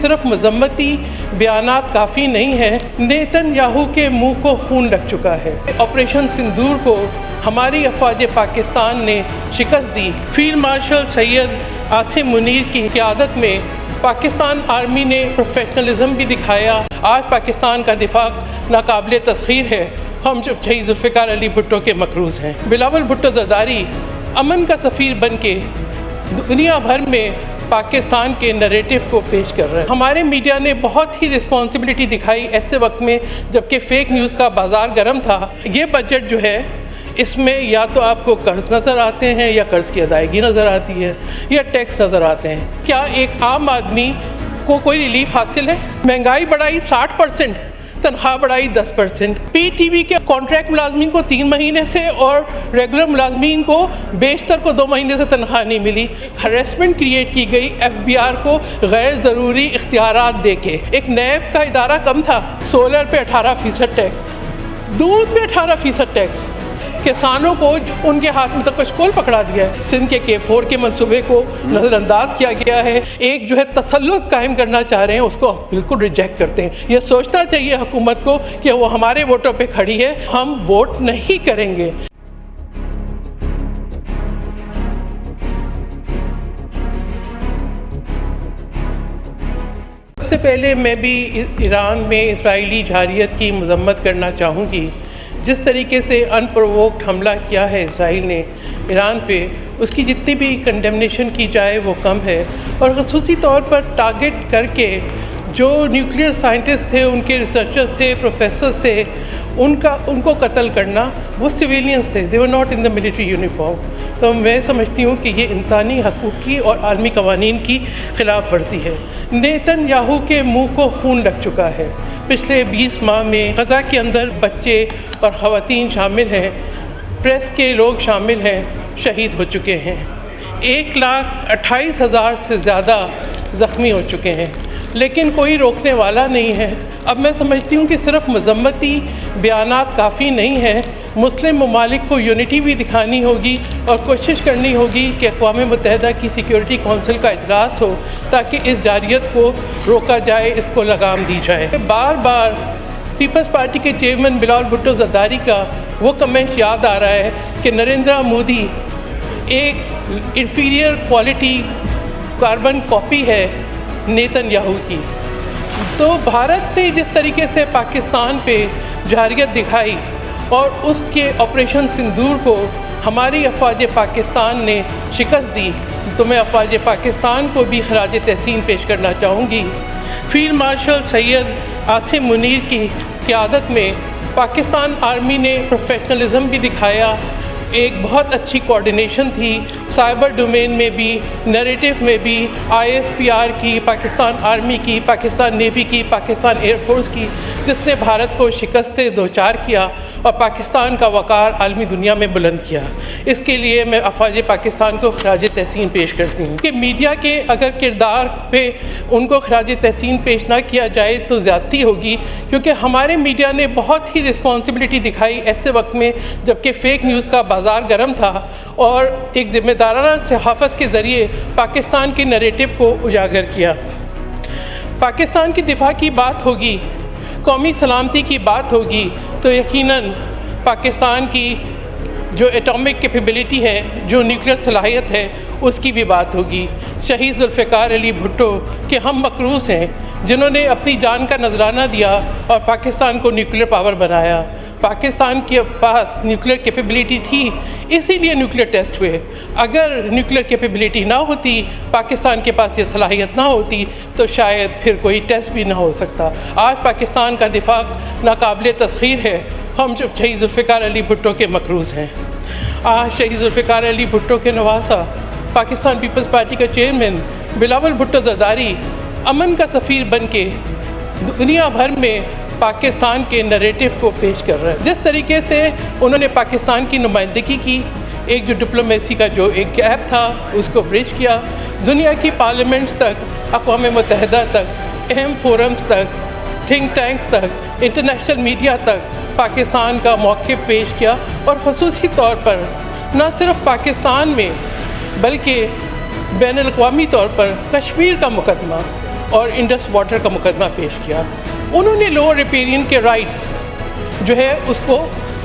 सिर्फ मजम्मती बयानात काफ़ी नहीं है। नेतन्याहू के मुंह को खून लग चुका है। ऑपरेशन सिंदूर को हमारी अफवाज पाकिस्तान ने शिकस्त दी। फील्ड मार्शल सैयद आसिम मुनीर की क़यादत में पाकिस्तान आर्मी ने प्रोफेशनलिज्म भी दिखाया। आज पाकिस्तान का दिफा नाकाबिले तस्खीर है। हम शहीद जुल्फ़िकार अली भुट्टो के मकरूज़ हैं। बिलावल भुट्टो ज़रदारी अमन का सफ़ीर बन के दुनिया भर में पाकिस्तान के नरेटिव को पेश कर रहे हैं। हमारे मीडिया ने बहुत ही रिस्पॉन्सिबिलिटी दिखाई ऐसे वक्त में जबकि फ़ेक न्यूज़ का बाज़ार गर्म था। ये बजट जो है इसमें या तो आपको कर्ज नज़र आते हैं या कर्ज की अदायगी नज़र आती है या टैक्स नज़र आते हैं। क्या एक आम आदमी को कोई रिलीफ हासिल है? महंगाई बढ़ाई 60%, तनख्वाह बढ़ाई 10%। PTV के कॉन्ट्रैक्ट मुलाजमीन को 3 महीने से और रेगुलर मुलाजमीन को बेशतर को 2 महीने से तनख्वाह नहीं मिली। हरेसमेंट क्रिएट की गई FBR को गैर ज़रूरी इख्तियारात दे के। एक नैब का इदारा कम था। सोलर पे 18% टैक्स, दूध पे 18% टैक्स। किसानों को उनके हाथ में तक कशकोल पकड़ा दिया है। सिंध के K4 के मंसूबे को नज़रअंदाज किया गया है। एक जो है तसल्लुत कायम करना चाह रहे हैं, उसको बिल्कुल रिजेक्ट करते हैं। ये सोचना चाहिए हुकूमत को कि वो हमारे वोटों पे खड़ी है, हम वोट नहीं करेंगे। सबसे पहले मैं भी ईरान में इसराइली जहारियत की मजम्मत करना चाहूँगी। जिस तरीके से अनप्रोवोक्ड हमला किया है इसराइल ने ईरान पे, उसकी जितनी भी कंडेमनेशन की जाए वो कम है। और ख़ुसूसी तौर पर टारगेट करके जो न्यूक्लियर साइंटिस्ट थे, उनके रिसर्चर्स थे, प्रोफेसर्स थे, उनको कत्ल करना, वो सिविलियंस थे, they were not in the military uniform. तो मैं समझती हूँ कि ये इंसानी हकूक़ की और आलमी कवानीन की ख़िलाफ़ वर्जी है। नेतन्याहू के मुँह को खून लग चुका है। पिछले 20 माह में गज़ा के अंदर बच्चे और ख़वातीन शामिल हैं, प्रेस के लोग शामिल हैं, शहीद हो चुके हैं। 1,28,000 से ज़्यादा ज़ख्मी हो चुके हैं, लेकिन कोई रोकने वाला नहीं है। अब मैं समझती हूँ कि सिर्फ मजम्मती बयानात काफ़ी नहीं है। मुस्लिम ममालिक को यूनिटी भी दिखानी होगी और कोशिश करनी होगी कि अक़वाम मुत्तहिदा की सिक्योरिटी कौंसिल का इजलास हो ताकि इस जारियत को रोका जाए, इसको लगाम दी जाए। बार बार पीपल्स पार्टी के चेयरमैन बिलावल भुट्टो ज़रदारी का वो कमेंट याद आ रहा है कि नरेंद्र मोदी एक इंफीरियर क्वालिटी कार्बन कॉपी है नेतन्याहू की। तो भारत ने जिस तरीके से पाकिस्तान पे जहारियत दिखाई और उसके ऑपरेशन सिंदूर को हमारी अफवाज पाकिस्तान ने शिकस्त दी, तो मैं अफवाज पाकिस्तान को भी खराज तहसीन पेश करना चाहूँगी। फील्ड मार्शल सैयद आसिम मुनीर की क़यादत में पाकिस्तान आर्मी ने प्रोफेशनलिज्म भी दिखाया। एक बहुत अच्छी कोऑर्डिनेशन थी साइबर डोमेन में भी, नैरेटिव में भी, ISPR की, पाकिस्तान आर्मी की, पाकिस्तान नेवी की, पाकिस्तान एयरफोर्स की, जिसने भारत को शिकस्त दो-चार किया और पाकिस्तान का वक़ार आलमी दुनिया में बुलंद किया। इसके लिए मैं अफवाज पाकिस्तान को खराज तहसीन पेश करती हूँ कि मीडिया के अगर किरदार पे उनको खराज तहसीन पेश ना किया जाए तो ज़्यादती होगी, क्योंकि हमारे मीडिया ने बहुत ही रिस्पॉन्सिबिलिटी दिखाई ऐसे वक्त में जबकि फ़ेक न्यूज़ का बाज़ार गर्म था और एक ज़िम्मेदाराना सहाफ़त के ज़रिए पाकिस्तान के नरेटिव को उजागर किया। पाकिस्तान की दिफा की बात होगी, कौमी सलामती की बात होगी, तो यकीनन पाकिस्तान की जो एटॉमिक कैपेबिलिटी है, जो न्यूक्लियर सलाहियत है, उसकी भी बात होगी। शहीद जुल्फ़िकार अली भुट्टो के हम मकरूज़ हैं, जिन्होंने अपनी जान का नजराना दिया और पाकिस्तान को न्यूक्लियर पावर बनाया। पाकिस्तान के पास न्यूक्लियर कैपेबिलिटी थी, इसीलिए न्यूक्लियर टेस्ट हुए। अगर न्यूक्लियर कैपेबिलिटी ना होती, पाकिस्तान के पास ये सलाहियत ना होती, तो शायद फिर कोई टेस्ट भी ना हो सकता। आज पाकिस्तान का दिफा नाकाबिले तस्खीर है। हम शहीद जुल्फ़िकार अली भुट्टो के मकरूज़ हैं। आज शहीद जुल्फ़िकार अली भुट्टो के नवासा पाकिस्तान पीपल्स पार्टी का चेयरमैन बिलावल भुट्टो ज़रदारी अमन का सफ़ीर बन के दुनिया भर में पाकिस्तान के नरेटिव को पेश कर रहे हैं। जिस तरीके से उन्होंने पाकिस्तान की नुमाइंदगी की, एक जो डिप्लोमेसी का जो एक गैप था उसको ब्रिज किया, दुनिया की पार्लियामेंट्स तक, अक़वाम मुत्तहिदा तक, अहम फोरम्स तक, थिंक टैंक्स तक, इंटरनेशनल मीडिया तक पाकिस्तान का मौक़िफ़ पेश किया। और ख़ुसूसी तौर पर न सिर्फ पाकिस्तान में बल्कि बैनुल-अक़वामी तौर पर कश्मीर का मुकदमा और इंडस वाटर का मुकदमा पेश किया। उन्होंने लोअर रिपेरियन के राइट्स जो है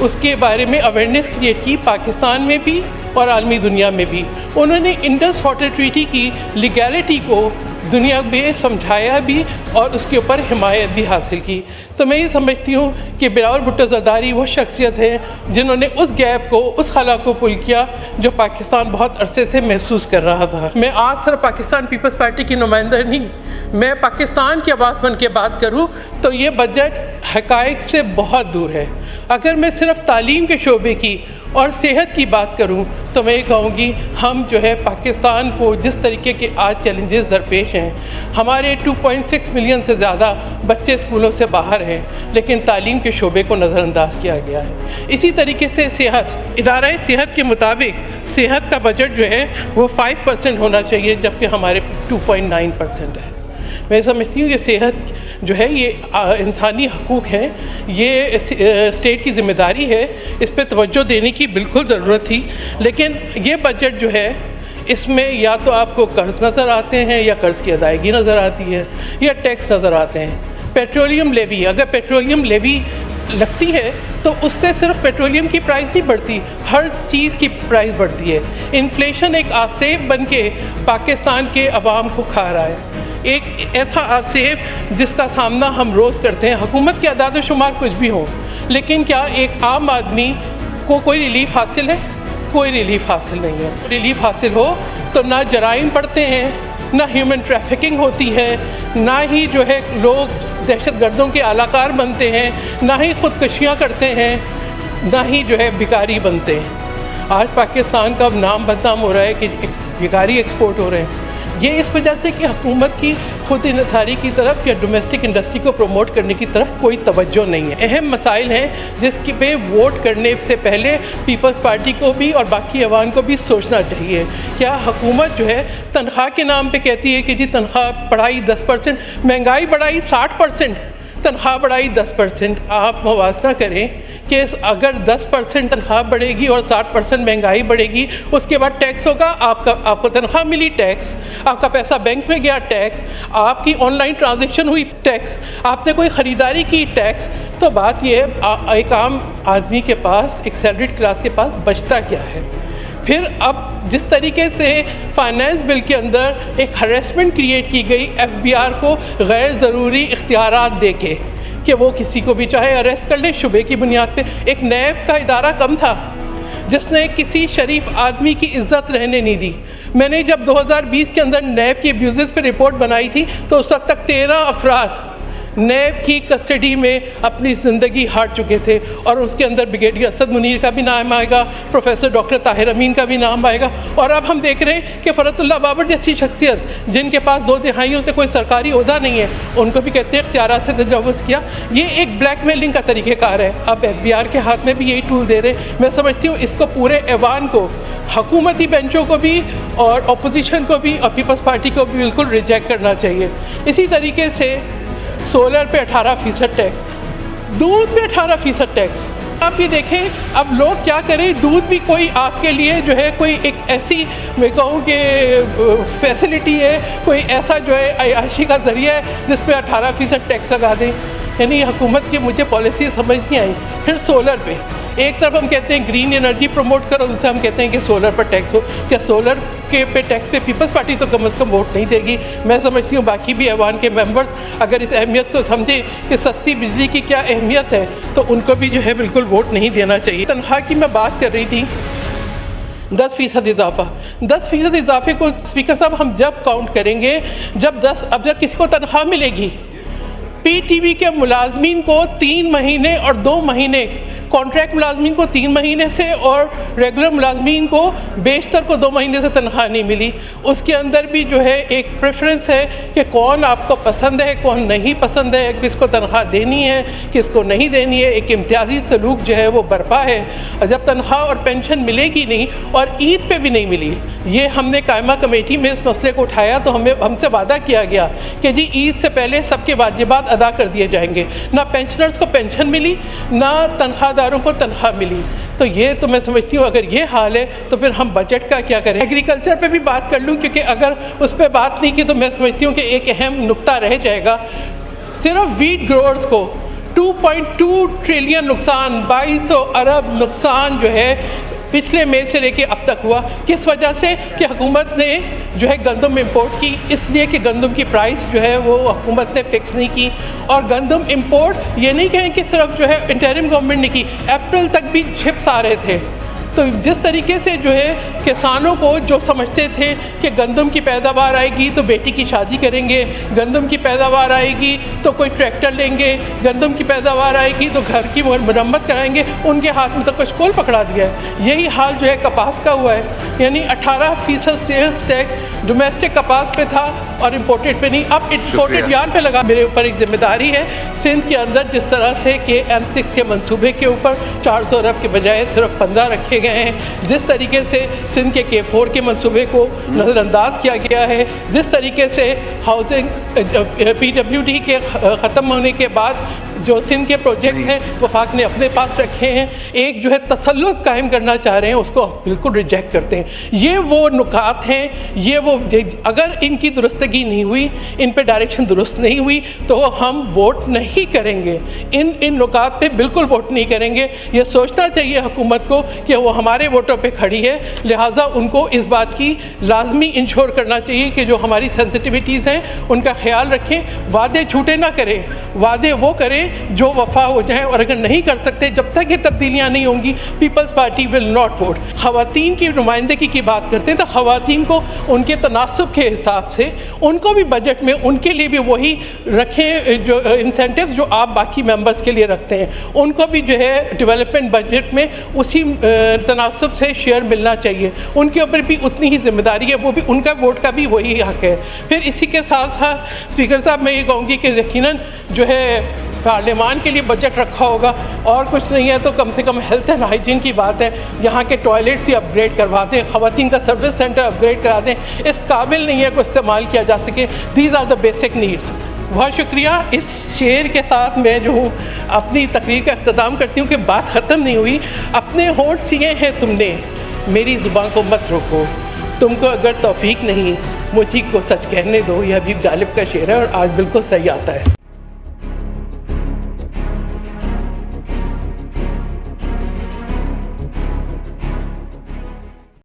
उसके बारे में अवेयरनेस क्रिएट की, पाकिस्तान में भी और आलमी दुनिया में भी। उन्होंने इंडस वाटर ट्रीटी की लीगैलिटी को दुनिया में समझाया भी और उसके ऊपर हिमायत भी हासिल की। तो मैं ये समझती हूँ कि बिलावल भुट्टो ज़रदारी वो शख्सियत है जिन्होंने उस गैप को, उस खला को पुल किया जो पाकिस्तान बहुत अरसे से महसूस कर रहा था। मैं आज सिर्फ पाकिस्तान पीपल्स पार्टी की नुमाइंदा नहीं, मैं पाकिस्तान की आवाज़ बन के बात करूँ तो ये बजट हक़ाइक़ से बहुत दूर है। अगर मैं सिर्फ तालीम के शोबे की और सेहत की बात करूं तो मैं ये कहूँगी हम जो है पाकिस्तान को जिस तरीके के आज चैलेंजेस दरपेश हैं, हमारे 2.6 मिलियन से ज़्यादा बच्चे स्कूलों से बाहर हैं लेकिन तालीम के शोबे को नज़रअंदाज किया गया है। इसी तरीके से सेहत, इदारा सेहत के मुताबिक सेहत का बजट जो है वो 5% होना चाहिए जबकि हमारे 2.9% है। मैं समझती हूँ कि सेहत जो है ये इंसानी हकूक़ है, ये स्टेट की ज़िम्मेदारी है, इस पर तवज्जो देने की बिल्कुल ज़रूरत थी। लेकिन ये बजट जो है इसमें या तो आपको कर्ज़ नज़र आते हैं या कर्ज़ की अदायगी नज़र आती है या टैक्स नज़र आते हैं। पेट्रोलियम लेवी, अगर पेट्रोलियम लेवी लगती है तो उससे सिर्फ पेट्रोलियम की प्राइस नहीं बढ़ती, हर चीज़ की प्राइस बढ़ती है। इन्फ्लेशन एक आसेब बन के पाकिस्तान के अवाम को खा रहा है, एक ऐसा आसेब जिसका सामना हम रोज़ करते हैं। हुकूमत के अदाद शुमार कुछ भी हो, लेकिन क्या एक आम आदमी को कोई रिलीफ हासिल है? कोई रिलीफ हासिल नहीं है। रिलीफ हासिल हो तो ना जराइम बढ़ते हैं, ना ह्यूमन ट्रैफिकिंग होती है, ना ही जो है लोग दहशतगर्दों के आलाकार बनते हैं, ना ही ख़ुदकशियाँ करते हैं, ना ही जो है भिखारी बनते हैं। आज पाकिस्तान का नाम बदनाम हो रहा है कि भिखारी एक्सपोर्ट हो रहे हैं। ये इस वजह से कि हुकूमत की खुद इंसारी की तरफ या डोमेस्टिक इंडस्ट्री को प्रमोट करने की तरफ कोई तवज्जो नहीं है। अहम मसाइल हैं जिसके पे वोट करने से पहले पीपल्स पार्टी को भी और बाकी अवाम को भी सोचना चाहिए। क्या हुकूमत जो है तनख्वाह के नाम पे कहती है कि जी तनख्वाह बढ़ाई 10%, महंगाई बढ़ाई 60%, तनख्वाह बढ़ाई 10%। आप मुवाजना करें कि अगर 10% तनख्वाह बढ़ेगी और 60% महंगाई बढ़ेगी, उसके बाद टैक्स होगा, आपको तनख्वाह मिली टैक्स, आपका पैसा बैंक में गया टैक्स, आपकी ऑनलाइन ट्रांजैक्शन हुई टैक्स, आपने कोई ख़रीदारी की टैक्स। तो बात ये एक आम आदमी के पास, एक सैलरीड क्लास के पास बचता क्या है? फिर अब जिस तरीके से फाइनेंस बिल के अंदर एक हरेसमेंट क्रिएट की गई FBI को गैर ज़रूरी इख्तियारात दे के कि वो किसी को भी चाहे अरेस्ट कर ले शुबे की बुनियाद पे। एक नैब का इदारा कम था जिसने किसी शरीफ आदमी की इज्जत रहने नहीं दी। मैंने जब 2020 के अंदर नैब की अब्यूज़ पे रिपोर्ट बनाई थी तो उस वक्त तक 13 अफराद नैब की कस्टडी में अपनी ज़िंदगी हार चुके थे और उसके अंदर ब्रिगेडियर असद मुनीर का भी नाम आएगा, प्रोफेसर डॉक्टर ताहिर अमीन का भी नाम आएगा। और अब हम देख रहे हैं कि फ़रतुल्लाह बाबर जैसी शख्सियत जिनके पास 2 तिहाइयों से कोई सरकारी ओहदा नहीं है, उनको भी कहते हैं इख्तियारात से तजावुज़ किया। ये एक ब्लैकमेलिंग का तरीक़ेकार है। अब FBI के हाथ में भी यही टूल दे रहे हैं। मैं समझती हूँ इसको पूरे ऐवान को, हुकूमती बेंचों को भी और अपोजिशन को भी और पीपल्स पार्टी को भी बिल्कुल रिजेक्ट करना चाहिए। इसी तरीके से सोलर पे 18% टैक्स, दूध पे 18% टैक्स। आप ये देखें अब लोग क्या करें, दूध भी कोई आपके लिए जो है कोई एक ऐसी, मैं कहूँ कि फैसिलिटी है, कोई ऐसा जो है अयाशी का ज़रिया है जिस पे 18% टैक्स लगा दें। यानी हुकूमत की मुझे पॉलिसी समझ नहीं आई। फिर सोलर पे एक तरफ हम कहते हैं ग्रीन एनर्जी प्रमोट करो, दूसरा हम कहते हैं कि सोलर पर टैक्स हो। क्या सोलर के पे टैक्स पे पीपल्स पार्टी तो कम से कम वोट नहीं देगी? मैं समझती हूँ बाकी भी ऐवान के मेंबर्स अगर इस अहमियत को समझें कि सस्ती बिजली की क्या अहमियत है तो उनको भी जो है बिल्कुल वोट नहीं देना चाहिए। तनख्वाह की मैं बात कर रही थी, 10% इजाफा। 10% इजाफे को स्पीकर साहब हम जब काउंट करेंगे जब किसी को तनख्वाह मिलेगी, PTV के मुलाजमीन को 3 महीने और 2 महीने, कॉन्ट्रैक्ट मुलाजमीन को 3 महीने से और रेगुलर मुलाजमीन को बेशतर को 2 महीने से तनख्वाह नहीं मिली। उसके अंदर भी जो है एक प्रेफरेंस है कि कौन आपको पसंद है, कौन नहीं पसंद है, किसको तनख्वाह देनी है, किसको नहीं देनी है। एक इम्तियाजी सलूक जो है वो बर्पा है। और जब तनख्वाह और पेंशन मिलेगी नहीं और ईद पे भी नहीं मिली, ये हमने कायमा कमेटी में इस मसले को उठाया तो हमसे वादा किया गया कि जी ईद से पहले सबके वाजिबात अदा कर दिए जाएंगे। ना पेंशनर्स को पेंशन मिली, ना तनख्वाह ईमानदारों को तनख्वाह मिली। तो ये तो मैं समझती हूँ अगर ये हाल है तो फिर हम बजट का क्या करें। एग्रीकल्चर पे भी बात कर लूँ, क्योंकि अगर उस पर बात नहीं की तो मैं समझती हूँ कि एक अहम नुक्ता रह जाएगा। सिर्फ वीट ग्रोअर्स को 2.2 ट्रिलियन नुकसान, 2200 अरब नुकसान जो है पिछले मई से लेके अब तक हुआ। किस वजह से? कि हुकूमत ने जो है गंदम इंपोर्ट की, इसलिए कि गंदम की प्राइस जो है वो हुकूमत ने फ़िक्स नहीं की। और गंदम इंपोर्ट ये नहीं कहें कि सिर्फ जो है इंटरिम गवर्नमेंट ने की, अप्रैल तक भी शिप्स आ रहे थे। तो जिस तरीके से जो है किसानों को जो समझते थे कि गंदम की पैदावार आएगी तो बेटी की शादी करेंगे, गंदम की पैदावार आएगी तो कोई ट्रैक्टर लेंगे, गंदम की पैदावार आएगी तो घर की मरम्मत कराएंगे, उनके हाथ में तो कशकोल पकड़ा दिया है। यही हाल जो है कपास का हुआ है, यानी 18% सेल्स टैक्स डोमेस्टिक कपास पे था और इम्पोर्टेड पे नहीं। अब इम्पोर्टेड यान पे लगा। मेरे ऊपर एक जिम्मेदारी है सिंध के अंदर जिस तरह से कि M6 के मंसूबे के ऊपर 400 अरब के बजाय सिर्फ 15 रखे गए हैं, जिस तरीके से सिंध के K4 के मंसूबे को नज़रअंदाज किया गया है, जिस तरीके से हाउसिंग PWD के ख़त्म होने के बाद जो सिंध के प्रोजेक्ट्स हैं वफाक ने अपने पास रखे हैं, एक जो है तसल्लुत कायम करना चाह रहे हैं, उसको बिल्कुल रिजेक्ट करते हैं। ये वो नुकात हैं, ये वो अगर इनकी दुरुस्तगी नहीं हुई, इन पे डायरेक्शन दुरुस्त नहीं हुई तो हम वोट नहीं करेंगे। इन नुकात पे बिल्कुल वोट नहीं करेंगे। ये सोचना चाहिए हुकूमत को कि वो हमारे वोटों पे खड़ी है, लिहाजा उनको इस बात की लाजमी इंश्योर करना चाहिए कि जो हमारी सेंसिटिविटीज़ हैं उनका ख्याल रखें, वादे झूठे ना करें, वादे वो करें जो वफा हो जाए। और अगर नहीं कर सकते, जब तक ये तब्दीलियाँ नहीं होंगी, peoples party will not vote. ख़वातीन की नुमाइंदगी की बात करते हैं तो ख़वातीन को उनके तनासब के हिसाब से उनको भी बजट में उनके लिए भी वही रखें जो इंसेंटिव्स जो आप बाकी मेंबर्स के लिए रखते हैं, उनको भी जो है डेवलपमेंट बजट में उसी तनासब से शेयर मिलना चाहिए। उनके ऊपर भी उतनी ही जिम्मेदारी है, वो भी उनका वोट का भी वही हक है। फिर इसी के साथ साथ स्पीकर साहब मैं ये कहूँगी कि यकीनन जो है पार्लियामान के लिए बजट रखा होगा और कुछ नहीं है तो कम से कम हेल्थ एंड हाइजीन की बात है, यहाँ के टॉयलेट्स ही अपग्रेड करवा दें, ख़वातीन का सर्विस सेंटर अपग्रेड करा दें। इस काबिल नहीं है को इस्तेमाल किया जा सके। These are the basic needs. बहुत शुक्रिया। इस शेर के साथ मैं जो हूँ अपनी तकरीर का अख्ताम करती हूँ कि बात ख़त्म नहीं हुई। अपने होंठ सिए हैं तुमने, मेरी ज़ुबान को मत रोको, तुमको अगर तौफीक नहीं मुझी को सच कहने दो। यह भी जालिब का शेर है और आज बिल्कुल सही आता है।